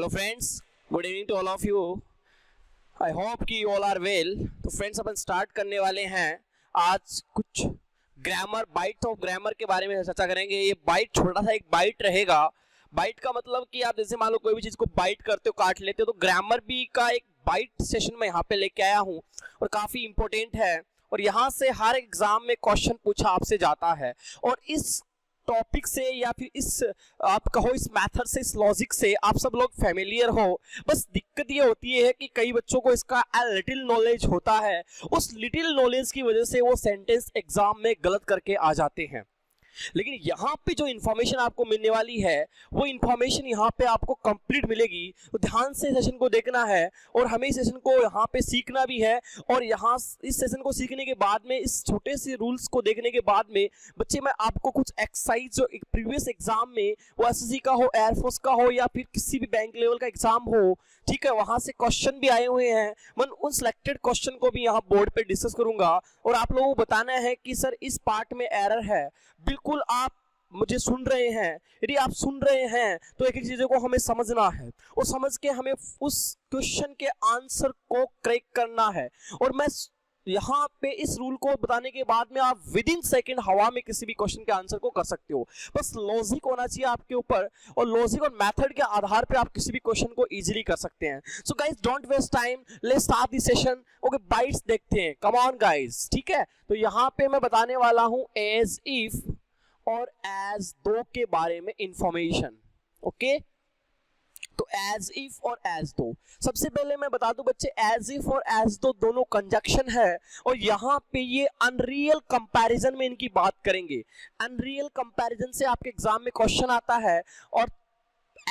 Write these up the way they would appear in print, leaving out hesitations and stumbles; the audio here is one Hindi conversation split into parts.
Hello friends, good evening to all of you. I hope कि यू ऑल आर वेल। तो फ्रेंड्स, अपन स्टार्ट करने वाले हैं आज कुछ ग्रामर, बाइट्स ऑफ ग्रामर के बारे में चर्चा करेंगे। ये बाइट छोटा सा एक बाइट रहेगा। बाइट का मतलब कि आप जैसे मान लो कोई भी चीज को बाइट करते हो, काट लेते हो, तो ग्रामर भी का एक बाइट सेशन में यहाँ पे लेके आया हूँ और काफी इंपॉर्टेंट है। और यहाँ से हर एग्जाम में क्वेश्चन पूछा आपसे जाता है और इस टॉपिक से या फिर इस आप कहो इस मेथड से, इस लॉजिक से आप सब लोग फैमिलियर हो। बस दिक्कत ये होती है कि कई बच्चों को इसका लिटिल नॉलेज होता है, उस लिटिल नॉलेज की वजह से वो सेंटेंस एग्जाम में गलत करके आ जाते हैं। लेकिन यहाँ पे जो इन्फॉर्मेशन आपको मिलने वाली है वो इन्फॉर्मेशन यहाँ पे आपको कंप्लीट मिलेगी। तो ध्यान से सेशन को देखना है और हमें इस सेशन को यहाँ पे सीखना भी है। और यहाँ इस सेशन को सीखने के बाद में, इस छोटे से रूल्स को देखने के बाद में बच्चे, मैं आपको कुछ एक्सरसाइज जो प्रीवियस एग्जाम में, वो एसएससी का हो, एयरफोर्स का हो या फिर किसी भी बैंक लेवल का एग्जाम हो, ठीक है, वहां से क्वेश्चन भी आए हुए हैं। मैं उन सिलेक्टेड क्वेश्चन को भी यहाँ बोर्ड पे डिस्कस करूंगा और आप लोगों को बताना है कि सर इस पार्ट में एरर है। बिल्कुल आप मुझे सुन रहे हैं, यदि आप सुन रहे हैं तो एक एक चीजों को हमें समझना है और समझ के हमें उस क्वेश्चन के आंसर को क्रैक करना है। और मैं यहाँ पे इस रूल को बताने के बाद में आप विद इन सेकेंड हवा में किसी भी क्वेश्चन के आंसर को कर सकते हो। बस लॉजिक होना चाहिए आपके ऊपर और लॉजिक और मेथड के आधार पे आप किसी भी क्वेश्चन को इजीली कर सकते हैं। So guys, don't waste time, let's start this session. Okay, bites देखते हैं, कम ऑन गाइस, ठीक है। तो यहाँ पे मैं बताने वाला हूँ एज इफ और एज दो के बारे में इंफॉर्मेशन। ओके, तो एज इफ और एज दो, सबसे पहले मैं बता दूं बच्चे, एज इफ और एज दो दोनों कंजक्शन है और यहाँ पे ये अनरियल कंपैरिजन में इनकी बात करेंगे। अनरियल कंपैरिजन से आपके एग्जाम में क्वेश्चन आता है और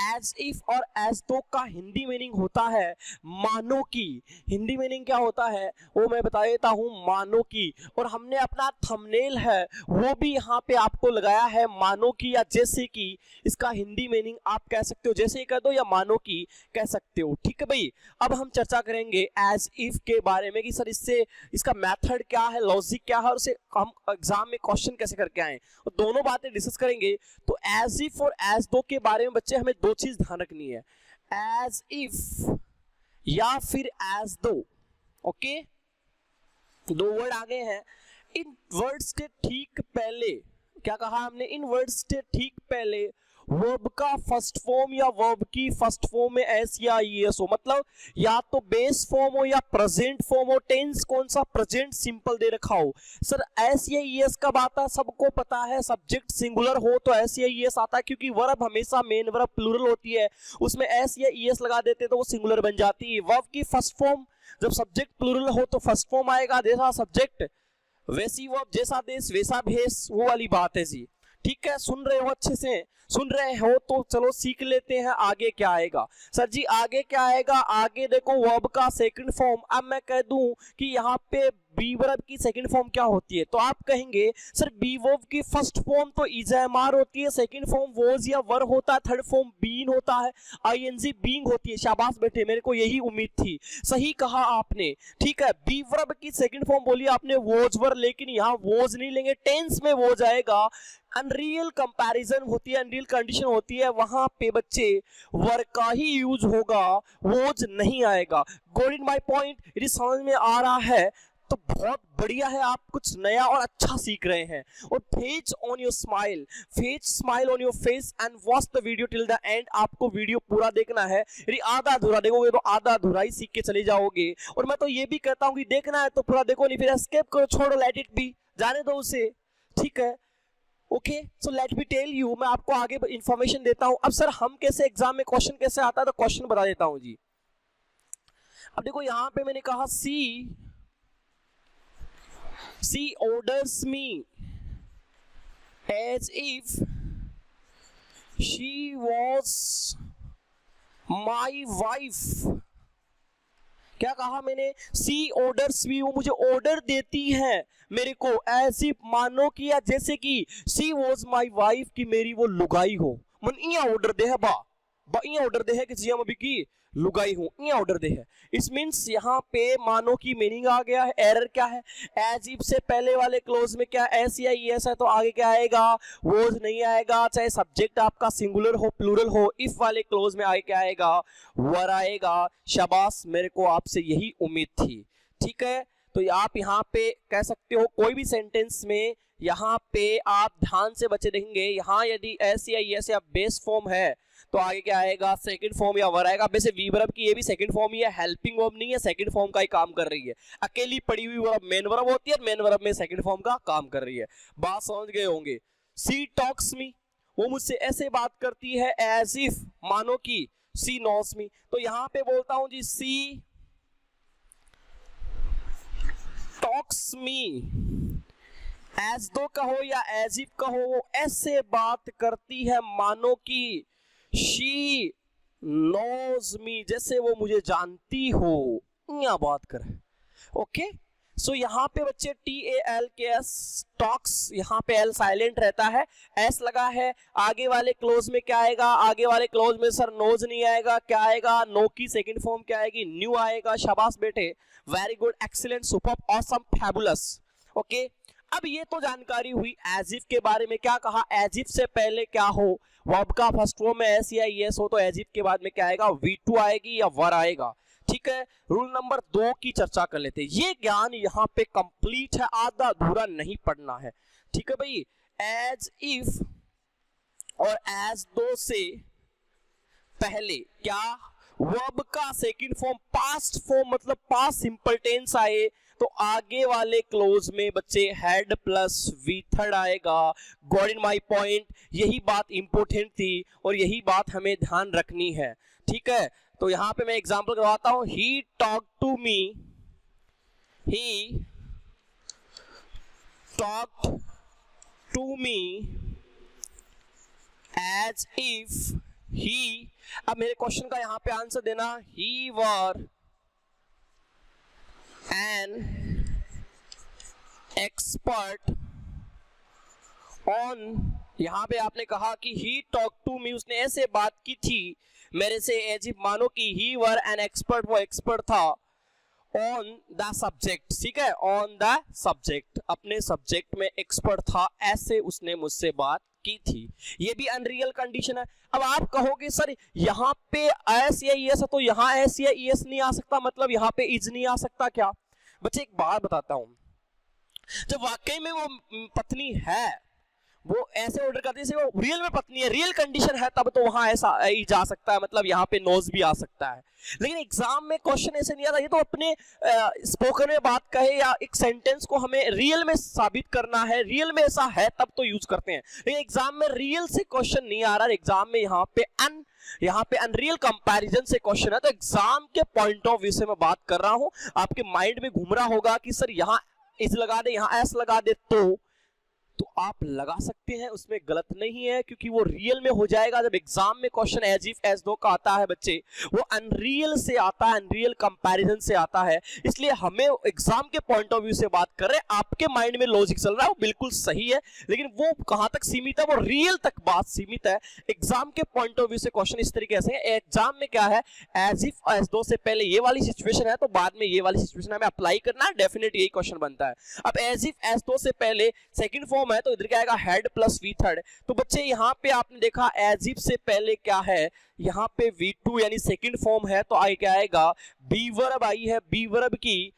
एज इफ और एज दो का हिंदी मीनिंग होता है मानो की। हिंदी मीनिंग क्या होता है वो मैं बता देता हूं, मानो की। और हमने अपना थंबनेल है वो भी यहाँ पे आपको लगाया है, मानो की या जैसे की। इसका हिंदी मीनिंग आप कह सकते हो जैसे ही कह दो या मानो की कह सकते हो, ठीक है भाई। अब हम चर्चा करेंगे एज इफ के बारे में कि सर इससे इसका मेथड क्या है, लॉजिक क्या है और उसे हम एग्जाम में क्वेश्चन कैसे करके आए, और दोनों बातें डिस्कस करेंगे। तो एज इफ और एज दो के बारे में बच्चे हमें दो चीज ध्यान रखनी है, एज इफ या फिर एज दो। ओके, दो वर्ड आगे हैं। इन वर्ड्स के ठीक पहले क्या कहा हमने, इन वर्ड्स के ठीक पहले वर्ब का फर्स्ट फॉर्म या वर्ब की फर्स्ट फॉर्म में एस या ईएस हो, मतलब या तो बेस फॉर्म हो या प्रेजेंट फॉर्म हो। टेंस कौन सा, प्रेजेंट सिंपल दे रखा हो। सर एस या ईएस कब आता है, सबको पता है, सब्जेक्ट सिंगुलर हो तो एस या ईएस आता है, क्योंकि वर्ब हमेशा मेन वर्ब प्लूरल होती है, उसमें एस या ईएस लगा देते तो वो सिंगुलर बन जाती है। वर्ब की फर्स्ट फॉर्म, जब सब्जेक्ट प्लूरल हो तो फर्स्ट फॉर्म आएगा, जैसा सब्जेक्ट वैसी वर्ब, जैसा देश वैसा भेष, वो वाली बात है जी, ठीक है। सुन रहे हो, अच्छे से सुन रहे हो तो चलो सीख लेते हैं आगे क्या आएगा। सर जी आगे क्या आएगा, आगे देखो वर्ब का सेकंड फॉर्म। अब मैं कह दूं कि यहाँ पे बी वर्ब की सेकंड फॉर्म क्या होती है, तो आप कहेंगे सर बी वर्ब की फर्स्ट फॉर्म तो इज़ होती है, सेकंड फॉर्म वॉज या वर होता है, थर्ड फॉर्म बीन होता है, आईएनजी बीइंग होती है। शाबाश बेटे, मेरे को यही उम्मीद थी, सही कहा आपने, ठीक है। बी वर्ब की सेकंड फॉर्म बोली आपने वॉज वर, लेकिन यहाँ वॉज नहीं लेंगे, टेंस में वॉज आएगा। अनरियल कंपैरिजन होती है, अनरियल कंडीशन होती है, वहां पे बच्चे वर का ही यूज होगा, वॉज नहीं आएगा। Got it my point? यदि समझ में आ रहा है तो बहुत बढ़िया है, आप कुछ नया और अच्छा सीख रहे हैं। और phase on your smile, phase smile on your face and watch the video till the end. आपको वीडियो पूरा देखना है, यदि आधा अधूरा देखोगे तो आधा अधूरा ही सीख के चले जाओगे। और मैं तो ये भी कहता हूँ कि देखना है तो पूरा देखो, नहीं फिर एस्केप करो, छोड़ो, लेट इट बी, जाने दो उसे, ठीक है। Okay, so let me tell you, मैं आपको आगे इंफॉर्मेशन देता हूं। अब सर हम कैसे एग्जाम में क्वेश्चन कैसे आता है, तो क्वेश्चन बता देता हूं जी। अब देखो यहां पे मैंने कहा she orders me as if she was my wife. क्या कहा मैंने, सी ऑर्डर्स मी, वो मुझे ऑर्डर देती है मेरे को, ऐसी मानो किया जैसे कि सी वॉज माई वाइफ, की मेरी वो लुगाई हो। मन इया ऑर्डर दे है बा इया ऑर्डर दे है कि जिया अभी की लुगाई हूं, ये ऑर्डर दे है। इस मीन्स यहाँ पे मानो की मीनिंग आ गया है। एरर क्या है, एज इफ से पहले वाले क्लोज में क्या एस या ईएस है तो आगे क्या आएगा, वोज नहीं आएगा, चाहे सब्जेक्ट आपका सिंगुलर हो प्लूरल हो। इफ वाले क्लोज में आगे क्या आएगा, वर आएगा। शाबाश, मेरे को आपसे यही उम्मीद थी। ठीक है, तो आप यहाँ पे कह सकते हो कोई भी सेंटेंस में यहाँ पे आप ध्यान से बच्चे देखेंगे, यहाँ यदि एस या ईएस या बेस फॉर्म है तो आगे क्या आएगा, सेकंड फॉर्म या वर आएगा। वैसे वी वर्ब की ये भी सेकंड फॉर्म ही है, हेल्पिंग वर्ब नहीं है, सेकंड फॉर्म का ही काम कर रही है। अकेली पड़ी हुई वर्ब मेन वर्ब होती है, मेन वर्ब में सेकंड फॉर्म का काम कर रही है। बात समझ गए होंगे। सी टॉक्स मी, वो मुझसे ऐसे बात करती है एज इफ मानो कि सी नोस मी। तो यहाँ पे बोलता हूं जी सी टॉक्स मी, एज दो कहो या एज इफ कहो, वो ऐसे बात करती है मानो कि शी नोज मी, जैसे वो मुझे जानती हो, या बात कर। ओके, सो यहाँ पे बच्चे TALKS टॉक्स, यहाँ पे L साइलेंट रहता है, S लगा है। आगे वाले क्लोज में क्या आएगा, आगे वाले क्लोज में सर नोज नहीं आएगा, क्या आएगा, नो की सेकंड फॉर्म क्या आएगी, न्यू आएगा। शाबाश बेटे, very good, excellent, superb, awesome, fabulous. Okay, अब ये तो जानकारी हुई एज इफ के बारे में। क्या कहा, एज इफ से पहले क्या हो, वर्ब का फर्स्ट फॉर्म में एस या ईएस हो तो एज इफ के बाद में क्या आएगा, V2 आएगी या वर आएगा। ठीक है, रूल नंबर 2 की चर्चा कर लेते हैं। ये ज्ञान यहाँ पे कंप्लीट है, आधा अधूरा नहीं पढ़ना है। ठीक है भाई, एज इफ और एज दो से पहले क्या, वर्ब का सेकंड फॉर्म पास्ट फॉर्म मतलब पास्ट सिंपल टेंस आए तो आगे वाले क्लोज में बच्चे हेड प्लस वी थर्ड आएगा। गॉट इन माय पॉइंट, यही बात इंपॉर्टेंट थी और यही बात हमें ध्यान रखनी है। ठीक है, तो यहां पे मैं एग्जांपल करवाता हूं। He talk to me, he talk to me as if he, अब मेरे क्वेश्चन का यहां पे आंसर देना, he were an expert on, यहां पे आपने कहा कि ही टॉक टू मी, उसने ऐसे बात की थी मेरे से एज इफ मानो कि ही वर एन एक्सपर्ट, वो एक्सपर्ट था ऑन द सब्जेक्ट। ठीक है, ऑन द सब्जेक्ट, अपने सब्जेक्ट में एक्सपर्ट था, ऐसे उसने मुझसे बात की थी। ये भी अनरियल कंडीशन है। अब आप कहोगे सर यहाँ पे एस या ईएस है तो यहाँ एस या ईएस नहीं आ सकता, मतलब यहाँ पे इज नहीं आ सकता क्या? बच्चे एक बात बताता हूं, जब वाकई में वो पत्नी है, वो ऐसे ऑर्डर करती है जैसे वो रियल में पत्नी है, रियल कंडीशन है, तब तो वहां ऐसा ही जा सकता है, मतलब यहाँ पे नोज भी आ सकता है। लेकिन एग्जाम में क्वेश्चन ऐसे नहीं आता, ये तो अपने स्पोकन में बात कहे या एक सेंटेंस को हमें रियल में साबित करना है, रियल में ऐसा है तब तो यूज करते हैं। लेकिन एग्जाम में रियल से क्वेश्चन नहीं आ रहा, एग्जाम में यहाँ पे अनरियल कंपैरिजन से क्वेश्चन है। तो एग्जाम के पॉइंट ऑफ व्यू से मैं बात कर रहा हूं, आपके माइंड में घूम रहा होगा कि सर यहाँ इस लगा दे, यहाँ एस लगा दे, तो आप लगा सकते हैं, उसमें गलत नहीं है, क्योंकि वो रियल में हो जाएगा। जब एग्जाम में क्वेश्चन एज इफ एज दो का आता है बच्चे, वो अनरियल से आता है, अनरियल कंपैरिजन से आता है। इसलिए हमें एग्जाम के पॉइंट ऑफ व्यू से बात कर रहे हैं, आपके माइंड में लॉजिक चल रहा है, वो बिल्कुल सही है, लेकिन वो कहां तक सीमित है, वो रियल तक बात सीमित है। एग्जाम के पॉइंट ऑफ व्यू से क्वेश्चन इस तरीके से है, एग्जाम में क्या है, एज इफ एज दो से पहले ये वाली सिचुएशन है तो बाद में ये वाली सिचुएशन हमें अप्लाई करना है, डेफिनेट यही क्वेश्चन बनता है। अब एज इफ एज दो से पहले सेकंड फॉर्म है तो इधर क्या आएगा, हेड प्लस वी थर्ड। तो बच्चे यहाँ पे आपने देखा एज इफ से पहले क्या है, यहाँ पे V2 यानी सेकंड फॉर्म है तो आगे क्या आएगा, बी वर्ब आई है, बी वर्ब की,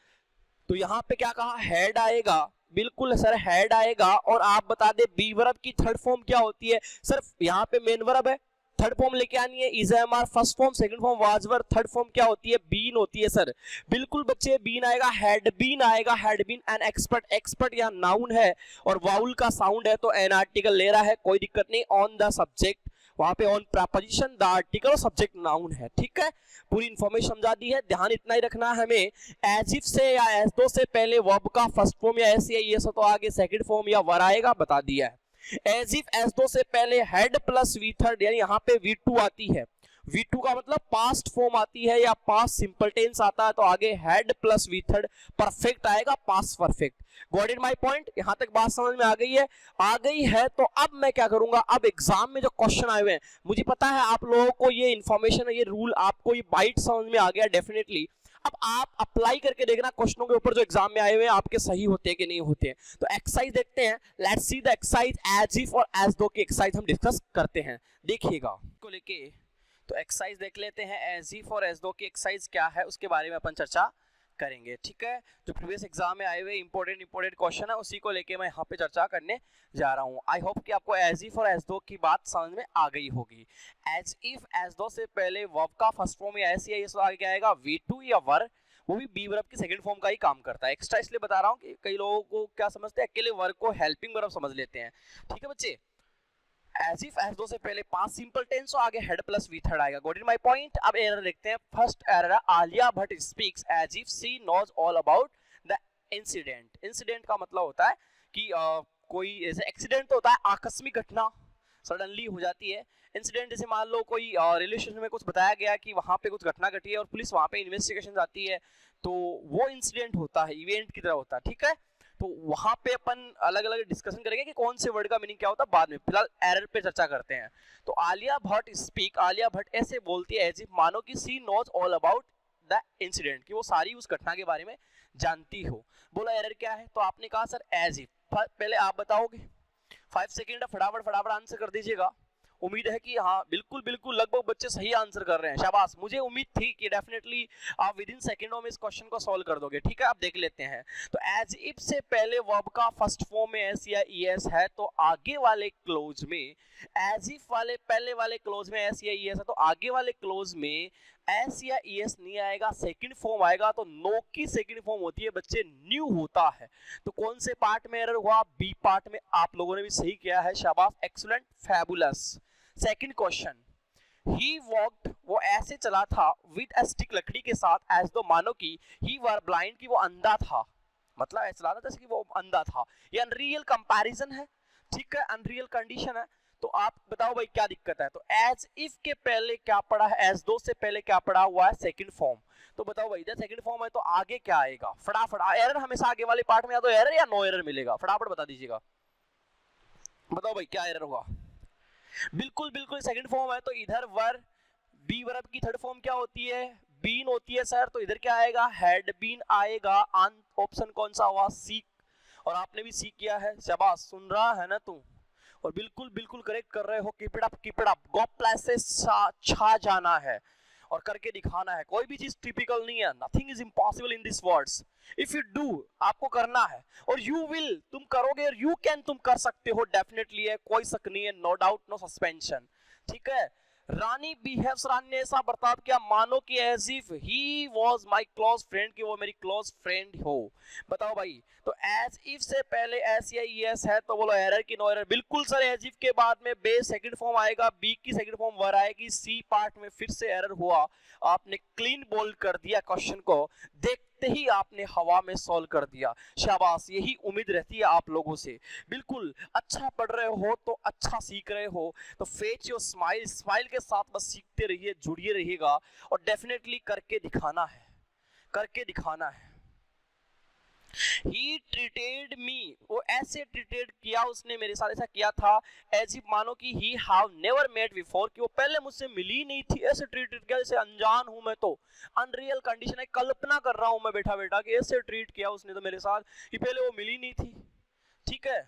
तो यहाँ पे क्या कहा, हेड आएगा। बिल्कुल सर, हेड आएगा। और आप बता दे बी वर्ब की थर्ड फॉर्म क्या होती है, सर यहाँ पे मेन वर्ब है, थर्ड फॉर्म लेके आनी है, is am first form, second form was were, third form क्या होती है, बीन होती है। सर बिल्कुल बच्चे, बीन आएगा, हेड बीन आएगा, had been an expert, expert यहाँ नाउन है और वाउल का साउंड है तो एन आर्टिकल ले रहा है, कोई दिक्कत नहीं। ऑन द सब्जेक्ट, वहां पे ऑन प्रपोजिशन, द आर्टिकल और सब्जेक्ट नाउन है। ठीक है, पूरी इंफॉर्मेशन समझा दी है, ध्यान इतना ही रखना है हमें, एज इफ से या एज दो से पहले वर्ब का फर्स्ट फॉर्म या एस या ईएस तो आगे सेकंड फॉर्म या वर आएगा, बता दिया है। एज इफ एज दो से पहले हेड प्लस वी थर्ड यानी यहाँ पे V2 आती है, V2 का मतलब पास्ट फॉर्म आती है या पास्ट सिंपल टेंस आता है तो आगे had plus V third perfect आएगा, past perfect. Got it my point? यहां तक बात समझ में आ गई है? आ गई है तो अब मैं क्या करूंगा, अब एग्जाम में जो क्वेश्चन आए हुए हैं, मुझे पता है आप लोगों को ये इन्फॉर्मेशन, ये रूल, आपको ये बाइट समझ में आ गया डेफिनेटली। अब आप अप्लाई करके देखना क्वेश्चनों के ऊपर जो एग्जाम में आए हुए हैं आपके सही होते हैं कि नहीं होते हैं। तो एक्सरसाइज देखते हैं, let's see the exercise as if और एज दो की एक्सरसाइज हम डिस्कस करते हैं, देखिएगा को लेके। तो एक्सरसाइज देख लेते हैं, एज इफ और एज दो की एक्सरसाइज क्या है उसके बारे में अपन चर्चा करेंगे, ठीक है। जो प्रीवियस एग्जाम में आए हुए इंपॉर्टेंट क्वेश्चन है उसी को लेके मैं यहाँ पे चर्चा करने जा रहा हूँ। आई होप कि आपको एज इफ और एज दो की बात समझ में आ गई होगी। एज इफ एज दो से पहले वर्ब का फर्स्ट फॉर्म या ऐसी है, ये आगे क्या आएगा, V2 या वर्ब, वो भी बी वर्ब की सेकंड फॉर्म का ही काम करता है। एक्स्ट्रा इसलिए बता रहा हूँ कि कई लोगों को क्या समझते हैं, अकेले वर्ब को हेल्पिंग वर्ब समझ लेते हैं, ठीक है बच्चे। एज इफ एज दो से पहले पास्ट सिंपल टेंस और आगे हेड प्लस वी थर्ड आएगा। Got it my point? अब एरर देखते हैं। फर्स्ट एरर है, Alia Bhatt speaks as if she knows all about the incident. Incident का मतलब होता है कि कोई ऐसे एक्सीडेंट तो होता है, आकस्मिक घटना सडनली हो जाती है। इंसिडेंट जैसे मान लो कोई रेलवे स्टेशन में कुछ बताया गया कि वहां पे कुछ घटना घटी है और पुलिस वहां पे इन्वेस्टिगेशन जाती है, तो वो इंसिडेंट होता है, इवेंट की तरह होता है, ठीक है। तो वहां पे अपन अलग अलग डिस्कशन करेंगे कि कौन से वर्ड का मीनिंग क्या होता है बाद में, फिलहाल एरर पे चर्चा करते हैं। तो आलिया भट्ट स्पीक, आलिया भट्ट ऐसे बोलती है एज इफ मानो कि she knows all about the incident, कि वो सारी उस घटना के बारे में जानती हो। बोला एरर क्या है, तो आपने कहा सर एज इफ, पहले आप बताओगे, 5 सेकंड फटाफट फटाफट आंसर कर दीजिएगा। उम्मीद है कि हाँ बिल्कुल बिल्कुल लगभग बच्चे सही आंसर कर रहे हैं, शाबाश। मुझे उम्मीद थी कि डेफिनेटली आप विद इन सेकंडों में इस क्वेश्चन को सॉल्व कर दोगे, ठीक है। आप देख लेते हैं। तो एज इफ से पहले वर्ब का फर्स्ट फॉर्म में एस या ईएस है तो आगे वाले क्लोज में, एज इफ वाले पहले वाले क्लोज में एस या ईएस है तो आगे वाले क्लोज में एस या ईएस नहीं आएगा, सेकंड फॉर्म आएगा। तो नो की सेकंड फॉर्म होती है बच्चे न्यू होता है। तो कौन से पार्ट में एरर हुआ, बी पार्ट में। आप लोगों ने भी सही किया है, शाबाश, एक्सीलेंट, फैबुलस। सेकंड क्वेश्चन, ही वॉक्ड, वो ऐसे चला था, विद अ स्टिक, लकड़ी के साथ, एज दो मानो कि ही वर ब्लाइंड, कि वो अंधा था, मतलब ऐसा चला था जैसे कि वो अंधा था। ये अनरियल कंपैरिजन है, ठीक है, अनरियल कंडीशन है। तो आप बताओ भाई क्या दिक्कत है। तो एज इफ के पहले क्या पड़ा है, एज दो से पहले क्या पड़ा हुआ है, सेकंड फॉर्म। तो बताओ भाई जब सेकंड फॉर्म है तो आगे क्या आएगा, फटाफट। एरर हमेशा आगे वाले पार्ट में या तो एरर या नो एरर मिलेगा, फटाफट बता दीजिएगा। बताओ भाई क्या एरर होगा। बिल्कुल बिल्कुल सेकंड फॉर्म है तो इधर वर, बी वर्ब की थर्ड फॉर्म क्या होती है, बीन होती है सर। तो इधर क्या आएगा, हैड बीन आएगा। ऑप्शन कौन सा हुआ, सी। और आपने भी सी किया है, शाबाश, सुन रहा है ना तू, और बिल्कुल बिल्कुल करेक्ट कर रहे हो। Keep it up, keep it up. Go plus से छा जाना है और करके दिखाना है। कोई भी चीज टिपिकल नहीं है, nothing is impossible in this words. If you do, आपको करना है, और यू विल, तुम करोगे, और यू कैन, तुम कर सकते हो, डेफिनेटली है, कोई शक नहीं है, नो डाउट, नो सस्पेंशन, ठीक है। रानी बिहेव्स, रानी ने ऐसा बर्ताव किया मानो कि as if he was my close friend, कि वो मेरी क्लोज फ्रेंड हो। बताओ भाई, तो एज इफ से पहले एस या ईएस है तो बोलो एरर की नो एरर। बिल्कुल सर, एज इफ के बाद में बेस सेकंड फॉर्म आएगा, बी की सेकंड फॉर्म वर आएगी, सी पार्ट में फिर से एरर हुआ। आपने क्लीन बोल्ड कर दिया क्वेश्चन को, देखते ही आपने हवा में सॉल्व कर दिया, शाबाश। यही उम्मीद रहती है आप लोगों से। बिल्कुल अच्छा पढ़ रहे हो तो अच्छा सीख रहे हो, तो फेच योर स्माइल, स्माइल के साथ बस सीखते रहिए, जुड़िए रहिएगा, और डेफिनेटली करके दिखाना है, करके दिखाना है। He treated me, वो ऐसे ट्रीटेड किया, उसने मेरे साथ ऐसा किया था, एज इफ मानो कि he have never met before, कि वो पहले मुझसे मिली नहीं थी, ऐसे ट्रीटेड किया जैसे अनजान हूं मैं। तो अनरियल कंडीशन है, कल्पना कर रहा हूं मैं बैठा बैठा कि ऐसे ट्रीट किया उसने तो मेरे साथ कि पहले वो मिली नहीं थी, ठीक है।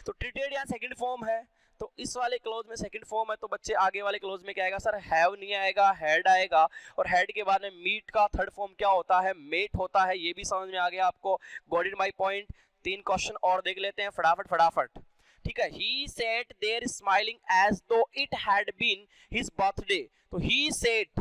तो ट्रीटेड यहाँ सेकंड फॉर्म है, तो इस वाले क्लोज में सेकंड फॉर्म है, तो बच्चे आगे वाले क्लोज में क्या आएगा सर, हैव नहीं आएगा, हैड आएगा। और हैड के बाद में मीट का थर्ड फॉर्म क्या होता है, मेट होता है। ये भी समझ में आ गया आपको। Got it my point. 3 question और देख लेते हैं फटाफट फटाफट, ठीक है। He sat there smiling as though it had been his birthday, तो ही सेट,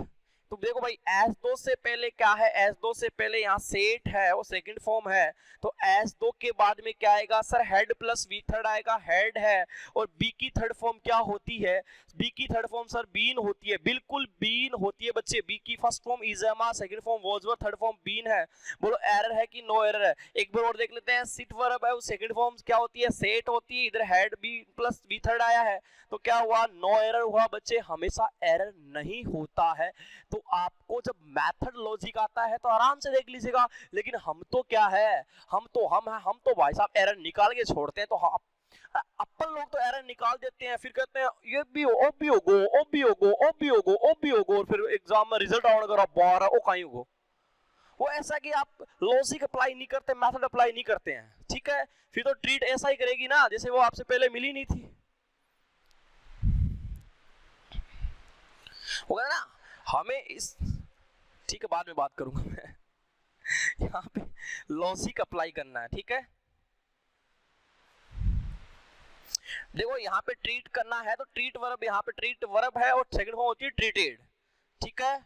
तो देखो भाई S2 से पहले क्या है, S2 से पहले यहाँ सेट है, वो सेकंड फॉर्म है, तो S2 के बाद में क्या आएगा sir, had plus V third आएगा, हेड है। और बी की थर्ड फॉर्म क्या होती है, बी की थर्ड फॉर्म सर बीन होती है, बिल्कुल बीन होती है बच्चे। बी की first form is am, second form was were, third form been है। बोलो एरर है कि नो एरर है, एक बार और देख लेते हैं। सिट वर्ब है, वो सेकंड फॉर्म क्या होती है, सेट होती है, इधर had be plus V third आया है, तो क्या हुआ, नो एरर हुआ बच्चे। हमेशा एरर नहीं होता है, तो आपको जब मेथड लॉजिक आता है तो आराम से देख लीजिएगा। लेकिन हम तो क्या है, हम तो भाई साहब एरर निकाल के छोड़ते हैं। तो अपन लोग तो एरर निकाल देते हैं, फिर कहते हैं ये भी हो, ओ भी होगो, ओ भी होगो, ओ भी होगो, ओ भी होगो, और फिर एग्जाम में रिजल्ट आने करा 12 ओ कहीं होगो। वो ऐसा कि आप लॉजिक अप्लाई नहीं करते, मेथड अप्लाई नहीं करते हैं, ठीक है। फिर तो ट्रीट ऐसा ही करेगी ना जैसे वो आपसे पहले मिली नहीं थी, होगा ना। हमें इस, ठीक है बाद में बात करूंगा मैं यहाँ पे लॉजिक अप्लाई करना है, ठीक है। देखो यहाँ पे ट्रीट करना है तो ट्रीट वर्ब, यहाँ पे ट्रीट वर्ब है और सेकंड फॉर्म होती है ट्रीटेड, ठीक है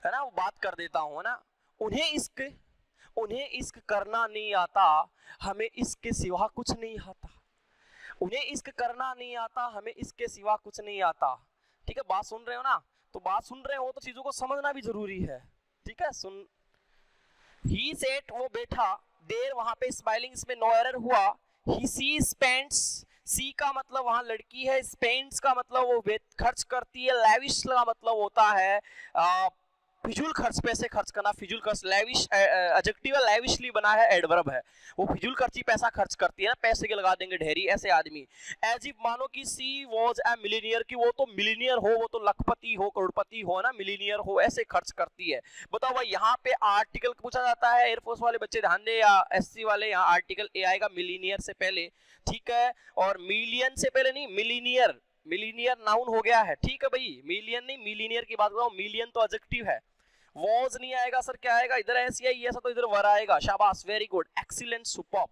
ना। वो बात कर देता हूँ ना, उन्हें इश्क करना नहीं आता, हमें इसके सिवा कुछ नहीं आता। उन्हें इश्क करना नहीं आता, हमें इसके सिवा कुछ नहीं आता, ठीक है। बात सुन रहे हो ना, तो बात सुन रहे हो तो चीजों को समझना भी जरूरी है, ठीक है। सुन, ही सेट, वो बैठा, देर वहां पे स्माइलिंग, इसमें नो एरर हुआ। ही सी स्पेंड्स, सी का मतलब वहां लड़की है, स्पेंड्स का मतलब वो खर्च करती है, लेविश का मतलब होता है फिजूल खर्च, पैसे खर्च करना, फिजूल खर्च। लेविश एडजेक्टिव है, लेविशली बना है, एडवर्ब है। वो फिजूल खर्ची पैसा खर्च करती है ना, पैसे के लगा देंगे ढेरी ऐसे आदमी। एज इफ मानो कि सी वाज ए मिलीनियर, की वो तो मिलीनियर हो, वो तो लखपति हो, करोड़पति हो ना, मिलीनियर हो, ऐसे खर्च करती है। बताओ भाई यहाँ पे आर्टिकल पूछा जाता है, एयरफोर्स वाले बच्चे ध्यान दे, या एससी वाले, यहाँ आर्टिकल ए आएगा मिलीनियर से पहले, ठीक है। और मिलियन से पहले नहीं, मिलीनियर, मिलीनियर नाउन हो गया है, ठीक है भाई, मिलियन नहीं मिलीनियर की बात कर रहा हूँ, मिलियन तो एडजेक्टिव है। वॉज नहीं आएगा सर, क्या आएगा, इधर ऐसी आई ऐसा तो इधर वर आएगा। शाबाश, very good, excellent, superb,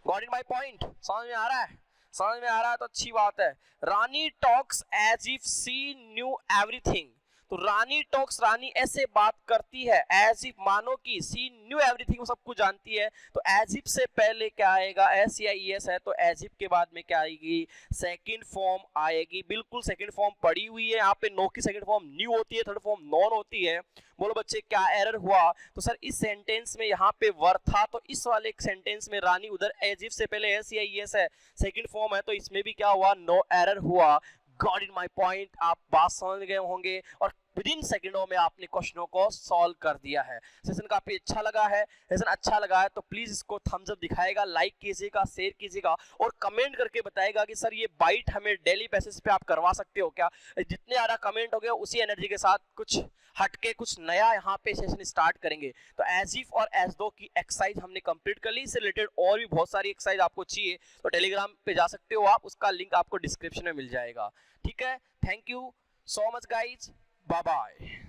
got it my point. समझ में आ रहा है, समझ में आ रहा है तो अच्छी बात है। Rani talks as if she knew everything, तो रानी टॉक्स, रानी ऐसे बात करती है, एज इफ मानो कि सी न्यू एवरीथिंग, वो सब कुछ जानती है। तो एज इफ से पहले क्या आएगा, एस या ईएस है, तो एज इफ के बाद में क्या आएगी, सेकंड फॉर्म आएगी। बिल्कुल सेकंड फॉर्म पड़ी हुई है यहाँ पे, नो की सेकंड फॉर्म न्यू होती है, थर्ड फॉर्म नॉन होती है। बोलो बच्चे क्या एरर हुआ, तो सर इस सेंटेंस में यहाँ पे वर था, तो इस वाले सेंटेंस में रानी, उधर एज इफ से पहले एस या ईएस है, सेकंड फॉर्म है, तो इसमें भी क्या हुआ, नो एरर हुआ। गॉट इन माय पॉइंट, आप बात समझ गए होंगे और विद इन सेकंडों में आपने क्वेश्चनों को सॉल्व कर दिया है। सेशन काफी अच्छा लगा है, सेशन अच्छा लगा है तो प्लीज इसको थम्स अप दिखाएगा, लाइक कीजिएगा, शेयर कीजिएगा और कमेंट करके बताएगा कि सर ये बाइट हमें डेली बेसिस पे आप करवा सकते हो क्या। जितने ज्यादा कमेंट हो गए उसी एनर्जी के साथ कुछ हटके कुछ नया यहाँ पे सेशन स्टार्ट करेंगे। तो एज इफ और एज दो की एक्सरसाइज हमने कंप्लीट कर ली, इससे रिलेटेड और भी बहुत सारी एक्सरसाइज आपको चाहिए तो टेलीग्राम पे जा सकते हो आप, उसका लिंक आपको डिस्क्रिप्शन में मिल जाएगा, ठीक है। Thank you so much guys, bye bye।